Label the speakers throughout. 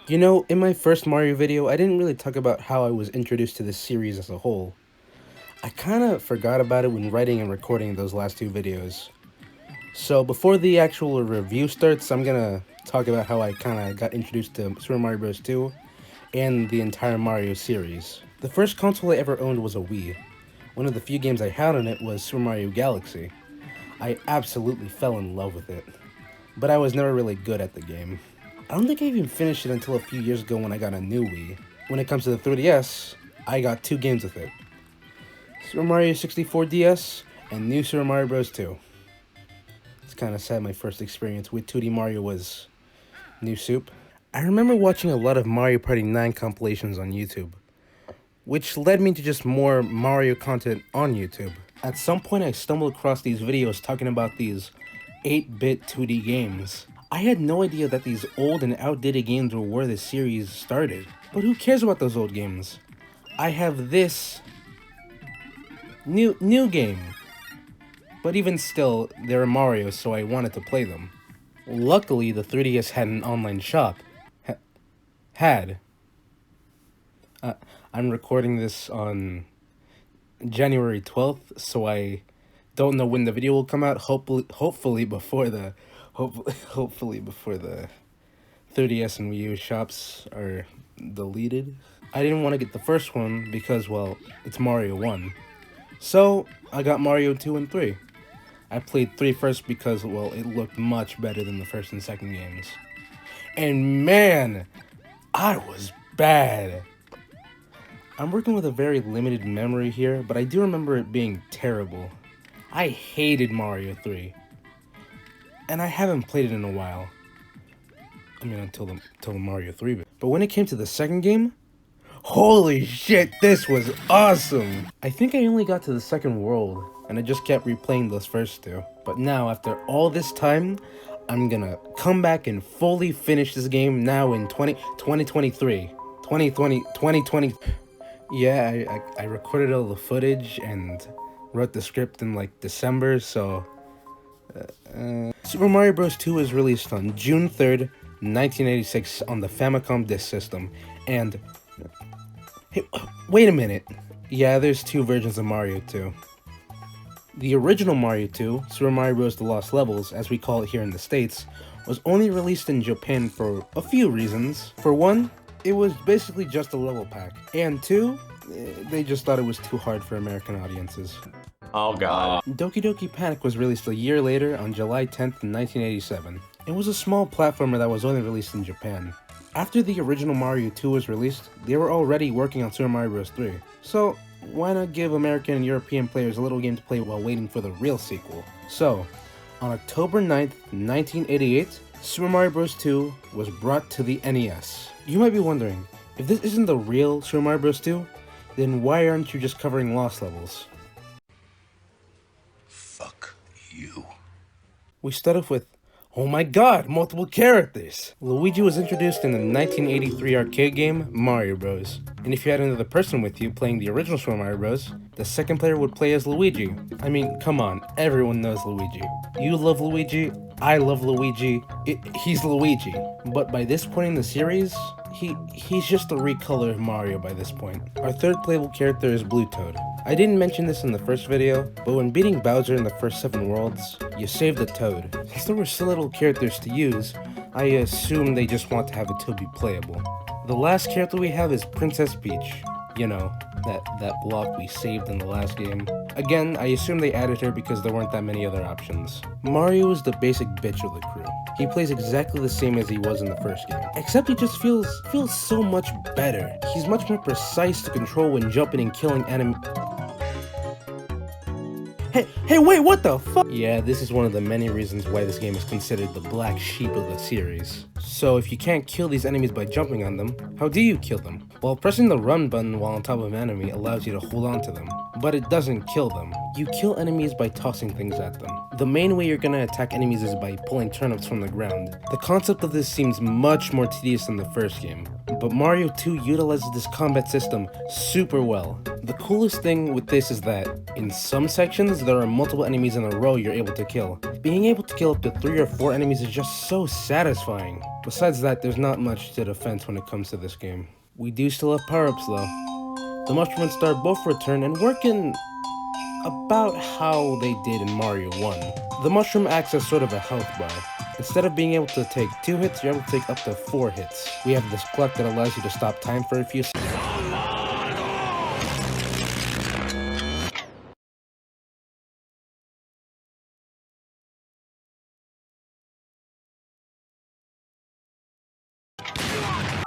Speaker 1: You know, in my first Mario video, I didn't really talk about how I was introduced to this series as a whole. I kinda forgot about it when writing and recording those last two videos. So before the actual review starts, I'm gonna talk about how I kinda got introduced to Super Mario Bros. 2 and the entire Mario series. The first console I ever owned was a Wii. One of the few games I had on it was Super Mario Galaxy. I absolutely fell in love with it, but I was never really good at the game. I don't think I even finished it until a few years ago when I got a new Wii. When it comes to the 3DS, I got two games with it. Super Mario 64 DS and New Super Mario Bros. 2. It's kind of sad my first experience with 2D Mario was New Soup. I remember watching a lot of Mario Party 9 compilations on YouTube, which led me to just more Mario content on YouTube. At some point I stumbled across these videos talking about these 8-bit 2D games. I had no idea that these old and outdated games were where the series started. But who cares about those old games? I have this new game. But even still, they're Mario, so I wanted to play them. Luckily, the 3DS had an online shop. Had. I'm recording this on January 12th, so I don't know when the video will come out. Hopefully before the 3DS and Wii U shops are deleted. I didn't want to get the first one because, well, it's Mario 1. So, I got Mario 2 and 3. I played 3 first because, well, it looked much better than the first and second games. And man, I was bad. I'm working with a very limited memory here, but I do remember it being terrible. I hated Mario 3. And I haven't played it in a while. I mean, until the Mario 3 bit. But when it came to the second game, holy shit, this was awesome! I think I only got to the second world, and I just kept replaying those first two. But now, after all this time, I'm gonna come back and fully finish this game now in 2023. 2020. Yeah, I recorded all the footage and wrote the script in like December, so... Super Mario Bros. 2 was released on June 3rd, 1986 on the Famicom Disk System, and... Hey, wait a minute. Yeah, there's two versions of Mario 2. The original Mario 2, Super Mario Bros. The Lost Levels, as we call it here in the States, was only released in Japan for a few reasons. For one, it was basically just a level pack. And two, they just thought it was too hard for American audiences.
Speaker 2: Oh god.
Speaker 1: Doki Doki Panic was released a year later on July 10th, 1987. It was a small platformer that was only released in Japan. After the original Mario 2 was released, they were already working on Super Mario Bros. 3. So, why not give American and European players a little game to play while waiting for the real sequel? So, on October 9th, 1988, Super Mario Bros. 2 was brought to the NES. You might be wondering, if this isn't the real Super Mario Bros. 2, then why aren't you just covering Lost Levels?
Speaker 3: Fuck you.
Speaker 1: We start off with, oh my god, multiple characters! Luigi was introduced in the 1983 arcade game, Mario Bros. And if you had another person with you playing the original Super Mario Bros., the second player would play as Luigi. I mean, come on, everyone knows Luigi. You love Luigi, I love Luigi, he's Luigi. But by this point in the series, he's just a recolor of Mario by this point. Our third playable character is Blue Toad. I didn't mention this in the first video, but when beating Bowser in the first 7 worlds, you save the Toad. Since there were so little characters to use, I assume they just want to have the Toad be playable. The last character we have is Princess Peach. You know, that block we saved in the last game. Again, I assume they added her because there weren't that many other options. Mario is the basic bitch of the crew. He plays exactly the same as he was in the first game, except he just feels so much better. He's much more precise to control when jumping and killing enemies. Hey, wait, what the fuck? Yeah, this is one of the many reasons why this game is considered the black sheep of the series. So if you can't kill these enemies by jumping on them, how do you kill them? Well, pressing the run button while on top of an enemy allows you to hold on to them, but it doesn't kill them. You kill enemies by tossing things at them. The main way you're gonna attack enemies is by pulling turnips from the ground. The concept of this seems much more tedious than the first game, but Mario 2 utilizes this combat system super well. The coolest thing with this is that, in some sections, there are multiple enemies in a row you're able to kill. Being able to kill up to 3 or 4 enemies is just so satisfying. Besides that, there's not much to defense when it comes to this game. We do still have power-ups though. The Mushroom and Star both return and work in about how they did in Mario 1. The Mushroom acts as sort of a health bar. Instead of being able to take 2 hits, you're able to take up to 4 hits. We have this clock that allows you to stop time for a few seconds.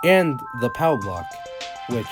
Speaker 1: And the Power Block, which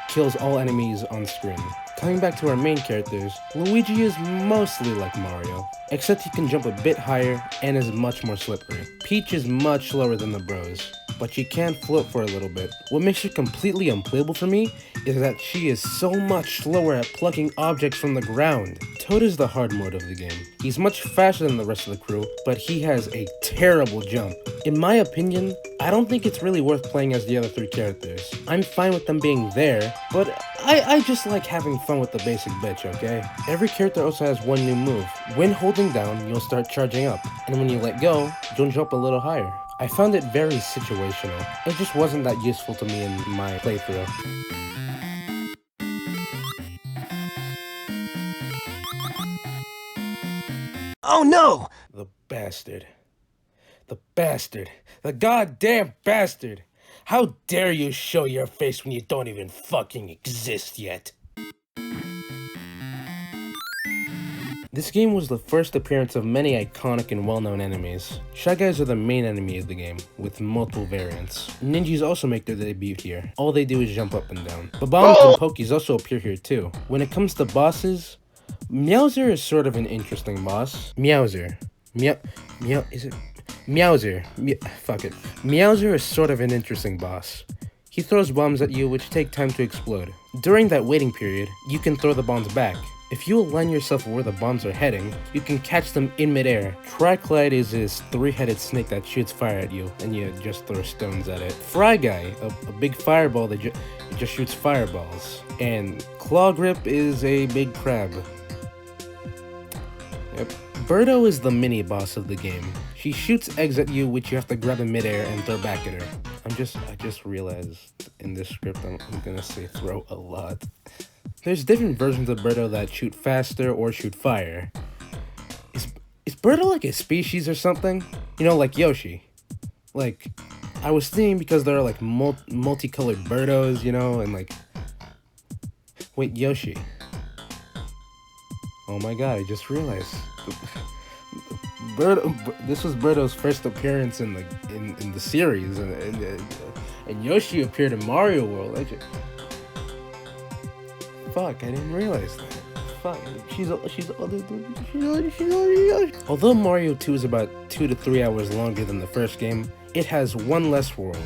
Speaker 1: kills all enemies on screen. Coming back to our main characters, Luigi is mostly like Mario, except he can jump a bit higher and is much more slippery. Peach is much slower than the bros, but she can float for a little bit. What makes her completely unplayable for me is that she is so much slower at plucking objects from the ground. Toad is the hard mode of the game. He's much faster than the rest of the crew, but he has a terrible jump. In my opinion, I don't think it's really worth playing as the other 3 characters. I'm fine with them being there, but I just like having fun with the basic bitch, okay? Every character also has one new move. When holding down, you'll start charging up, and when you let go, you'll jump a little higher. I found it very situational. It just wasn't that useful to me in my playthrough.
Speaker 2: Oh no!
Speaker 1: The bastard. The bastard. The goddamn bastard! How dare you show your face when you don't even fucking exist yet? This game was the first appearance of many iconic and well-known enemies. Shy Guys are the main enemy of the game, with multiple variants. Ninjas also make their debut here. All they do is jump up and down. Bob-ombs and Pokies also appear here too. When it comes to bosses, Meowser is sort of an interesting boss. Meowser. Fuck it. Meowser is sort of an interesting boss. He throws bombs at you which take time to explode. During that waiting period, you can throw the bombs back. If you align yourself where the bombs are heading, you can catch them in midair. Triclide is this 3-headed snake that shoots fire at you, and you just throw stones at it. Fry Guy, a big fireball that just shoots fireballs. And Claw Grip is a big crab. Yep. Birdo is the mini-boss of the game. She shoots eggs at you, which you have to grab in midair and throw back at her. I just realized in this script I'm gonna say throw a lot. There's different versions of Birdo that shoot faster or shoot fire. Is Birdo like a species or something? You know, like Yoshi. Like, I was thinking because there are like multicolored Birdos, you know, and like... Wait, Yoshi. Oh my god, I just realized. This was Birdo's first appearance in the series, and Yoshi appeared in Mario World. Fuck, I didn't realize that. Fuck, she's Although Mario 2 is about 2 to 3 hours longer than the first game, it has one less world.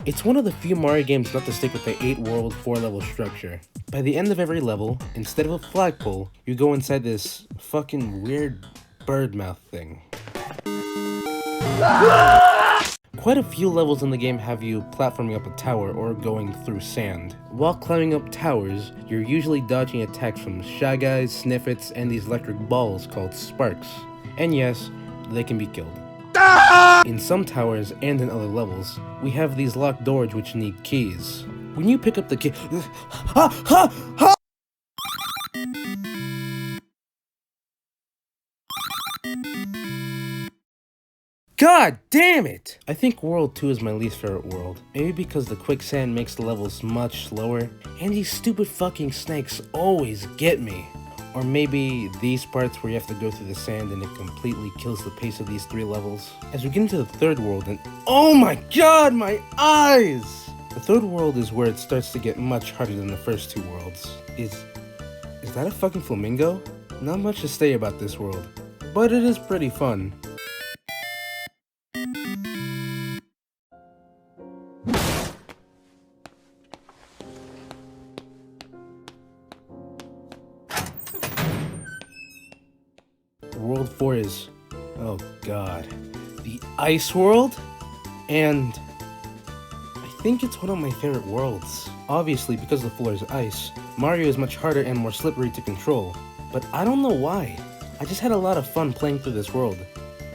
Speaker 1: It's one of the few Mario games not to stick with the 8-world, 4-level structure. By the end of every level, instead of a flagpole, you go inside this fucking weird bird mouth thing. Quite a few levels in the game have you platforming up a tower or going through sand. While climbing up towers, you're usually dodging attacks from Shy Guys, Sniffets, and these electric balls called sparks. And yes, they can be killed. In some towers and in other levels, we have these locked doors which need keys. When you pick up the key... God damn it! I think World 2 is my least favorite world. Maybe because the quicksand makes the levels much slower, and these stupid fucking snakes always get me. Or maybe these parts where you have to go through the sand and it completely kills the pace of these 3 levels. As we get into the third world and... Oh my god, my eyes! The third world is where it starts to get much harder than the first 2 worlds. Is that a fucking flamingo? Not much to say about this world, but it is pretty fun. World 4 is, oh god, the Ice World? And I think it's one of my favorite worlds. Obviously, because the floor is ice, Mario is much harder and more slippery to control. But I don't know why. I just had a lot of fun playing through this world.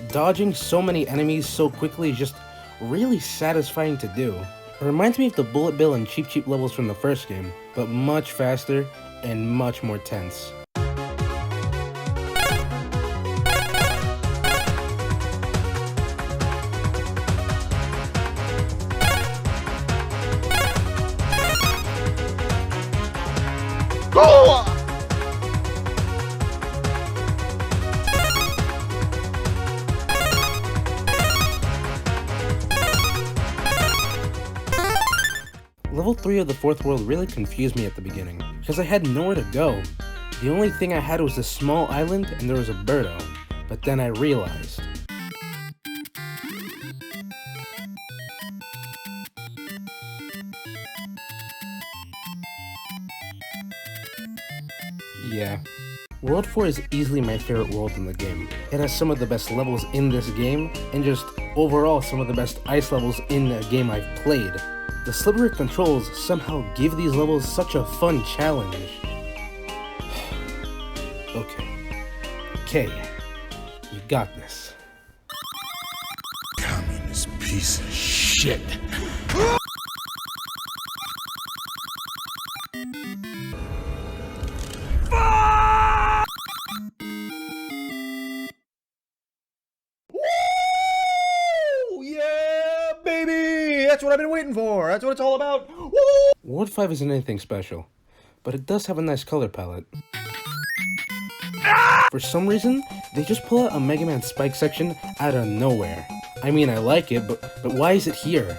Speaker 1: Dodging so many enemies so quickly is just really satisfying to do. It reminds me of the bullet bill and cheap cheap levels from the first game, but much faster and much more tense. Level 3 of the fourth world really confused me at the beginning, because I had nowhere to go. The only thing I had was a small island and there was a birdo, but then I realized. Yeah. World 4 is easily my favorite world in the game. It has some of the best levels in this game, and just overall some of the best ice levels in a game I've played. The slippery controls somehow give these levels such a fun challenge. Okay, you got this.
Speaker 2: Communist piece of shit.
Speaker 3: Yeah, baby! That's what I've been waiting for. That's what it's all about. Woo!
Speaker 1: World 5 isn't anything special, but it does have a nice color palette. For some reason, they just pull out a Mega Man Spike section out of nowhere. I mean, I like it, but why is it here?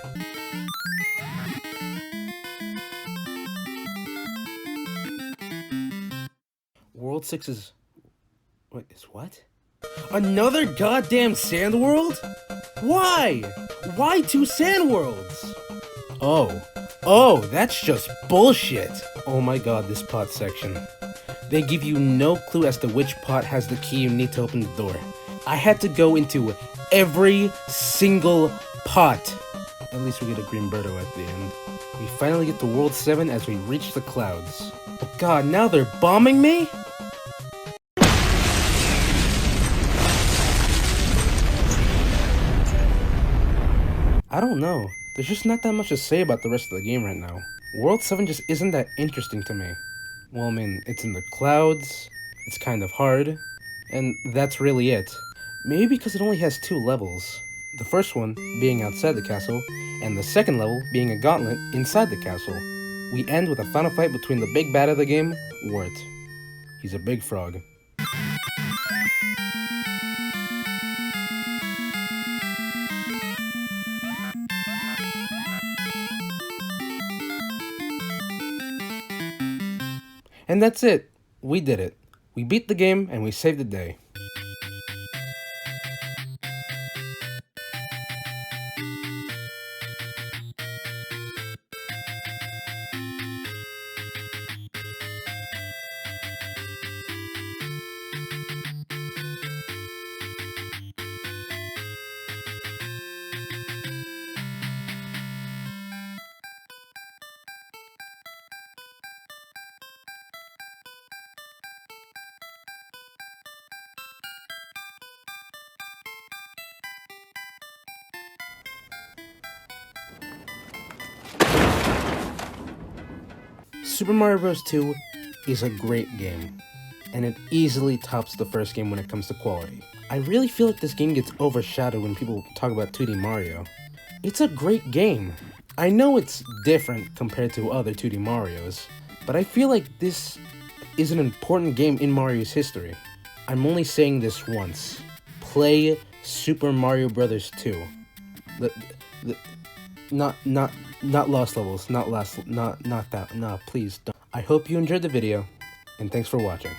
Speaker 1: World 6 is... Wait, is what? Another goddamn sand world? Why? Why 2 sand worlds? Oh, that's just bullshit. Oh my god, this pot section. They give you no clue as to which pot has the key you need to open the door. I had to go into every single pot. At least we get a green birdo at the end. We finally get to World 7 as we reach the clouds. Oh god, now they're bombing me? I don't know. There's just not that much to say about the rest of the game right now. World 7 just isn't that interesting to me. Well, I mean, it's in the clouds, it's kind of hard, and that's really it. Maybe because it only has 2 levels. The first one being outside the castle, and the second level being a gauntlet inside the castle. We end with a final fight between the big bad of the game, Wart. He's a big frog. And that's it. We did it. We beat the game and we saved the day. Super Mario Bros. 2 is a great game, and it easily tops the first game when it comes to quality. I really feel like this game gets overshadowed when people talk about 2D Mario. It's a great game. I know it's different compared to other 2D Marios, but I feel like this is an important game in Mario's history. I'm only saying this once. Play Super Mario Bros. 2. Not Lost Levels, not that, no, please don't. I hope you enjoyed the video, and thanks for watching.